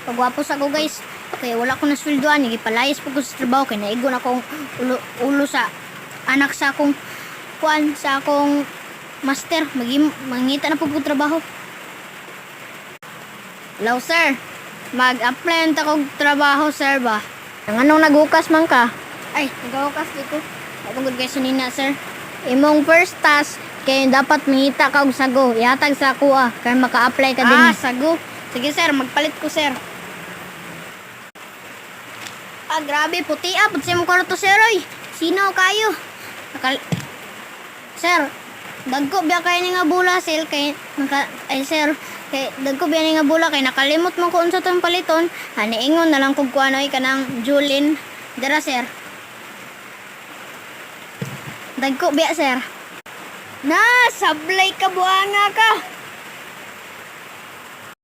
pagwapo sa ko guys. Kaya wala ko na sweldoan, ipalayas po ko sa trabaho kay naigon akong ulo sa anak sa akong kuan sa akong master. Mangita na po ko trabaho. Hello sir, mag-apply ta kog trabaho sir ba? Anong naghukas man ka? Ay, naghukas dito. Tungod kay sinina sir. Imong first task kay dapat mangita ka og sago. Ihatag sa kuha kay maka-apply ka din. Sago. Sige sir, magpalit ko sir. Grabe, puti pud sa imong kwarto sir oy. Sino kayo? Sir, dagko biya kay ni nga bula sir kay sir, kay dagko biya ni nga bula kay nakalimot man ko unsa tong paliton. Haniingon na lang kog kuan oy kanang Julin. Dara sir. Dagko biya sir. Na, sablay ka buanga ka.